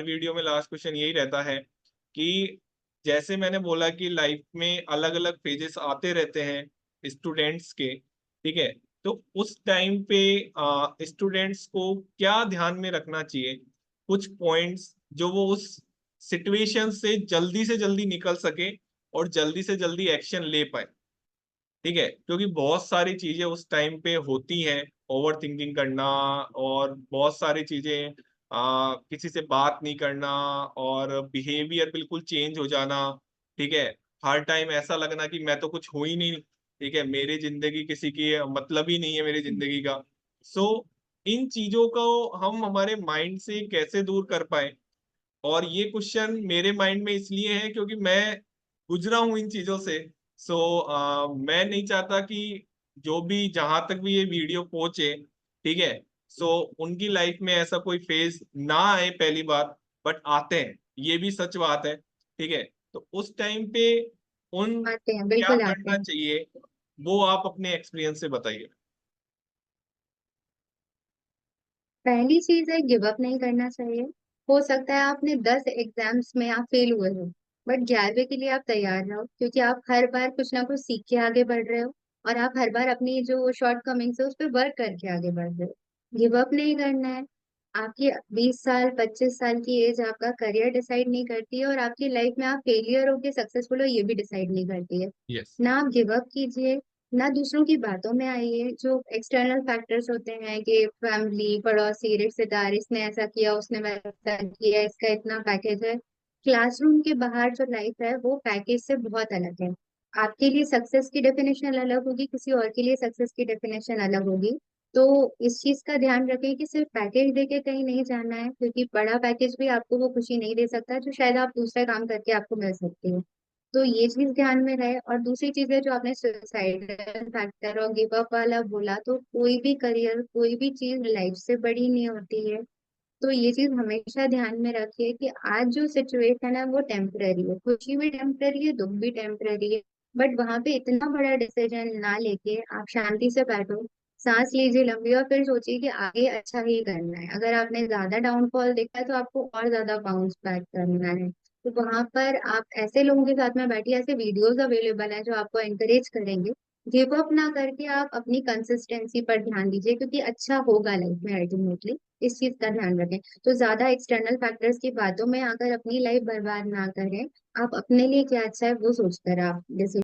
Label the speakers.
Speaker 1: Video में last question यही रहता है कि जैसे मैंने बोला कि लाइफ में अलग अलग फेजेस आते रहते हैं स्टूडेंट्स के, ठीक है। तो उस टाइम पे स्टूडेंट्स को क्या ध्यान में रखना चाहिए, कुछ पॉइंट्स जो वो उस सिचुएशन से जल्दी निकल सके और जल्दी से जल्दी एक्शन ले पाए, ठीक है। क्योंकि बहुत सारी चीजें उस टाइम पे होती हैं, ओवर थिंकिंग करना और बहुत सारी चीजें, किसी से बात नहीं करना और बिहेवियर बिल्कुल चेंज हो जाना, ठीक है। हर टाइम ऐसा लगना कि मैं तो कुछ हूं ही नहीं, ठीक है, मेरी जिंदगी किसी की मतलब ही नहीं है मेरी जिंदगी का। सो इन चीजों को हम हमारे माइंड से कैसे दूर कर पाए, और ये क्वेश्चन मेरे माइंड में इसलिए है क्योंकि मैं गुजरा हूं इन चीजों से। सो मैं नहीं चाहता कि जो भी जहां तक भी ये वीडियो पहुंचे, ठीक है, सो उनकी लाइफ में ऐसा कोई फेज ना आए पहली बार, बट आते हैं, ये भी सच बात है, ठीक है। तो उस टाइम पे उन
Speaker 2: आते हैं,
Speaker 1: क्या
Speaker 2: बिल्कुल आते
Speaker 1: करना
Speaker 2: हैं।
Speaker 1: चाहिए, वो आप अपने एक्सपीरियंस से बताइए।
Speaker 2: पहली चीज है, गिव अप नहीं करना चाहिए। हो सकता है आपने 10 एग्जाम्स में आप फेल हुए हो, बट 11वें के लिए आप तैयार रहो, क्योंकि आप हर बार कुछ ना कुछ सीख के आगे बढ़ रहे हो। और आप हर बार अपनी जो शॉर्ट कमिंग्स है उस पर वर्क करके आगे बढ़ रहे हो। गिव अप नहीं करना है। आपकी 20 साल 25 साल की एज आपका करियर डिसाइड नहीं करती है, और आपकी लाइफ में आप फेलियर हो के सक्सेसफुल हो ये भी डिसाइड नहीं करती है।
Speaker 1: यस।
Speaker 2: ना आप गिव अप कीजिए, ना दूसरों की बातों में आइए। जो एक्सटर्नल फैक्टर्स होते हैं कि फैमिली, पड़ोसी, रिश्तेदार, इसने ऐसा किया, उसने वैसा किया, इसका इतना पैकेज है। क्लासरूम के बाहर जो लाइफ है वो पैकेज से बहुत अलग है। आपके लिए सक्सेस की डेफिनेशन अलग होगी, किसी और के लिए सक्सेस की डेफिनेशन अलग होगी। तो इस चीज का ध्यान रखें कि सिर्फ पैकेज देके कहीं नहीं जाना है, क्योंकि बड़ा पैकेज भी आपको वो खुशी नहीं दे सकता जो शायद आप दूसरा काम करके आपको मिल सकती है। तो ये चीज ध्यान में रहे। और दूसरी चीज है, जो आपने सुसाइडल फैक्टर और गिव अप वाला बोला, तो कोई भी करियर, कोई भी चीज लाइफ से बड़ी नहीं होती है। तो ये चीज हमेशा ध्यान में रखिए कि आज जो सिचुएशन है वो टेम्पररी है, खुशी भी टेम्पररी है, दुख भी टेम्पररी है। बट वहां पे इतना बड़ा डिसीजन ना लेके आप शांति से बैठो, सांस लीजिए लंबी, और फिर सोचिए कि आगे अच्छा ही करना है। अगर आपने ज्यादा डाउनफॉल देखा है तो आपको और ज्यादा बाउंस बैक करना है। तो वहां पर आप ऐसे लोगों के साथ में बैठिए, ऐसे वीडियोस अवेलेबल हैं जो आपको एनकरेज करेंगे। गिव अप ना करके आप अपनी कंसिस्टेंसी पर ध्यान दीजिए, क्योंकि अच्छा होगा लाइफ में अल्टीमेटली। इस चीज का ध्यान रखें। तो ज्यादा एक्सटर्नल फैक्टर्स की बातों में आकर अपनी लाइफ बर्बाद ना करें। आप अपने लिए क्या अच्छा है वो सोचकर आप डिसीजन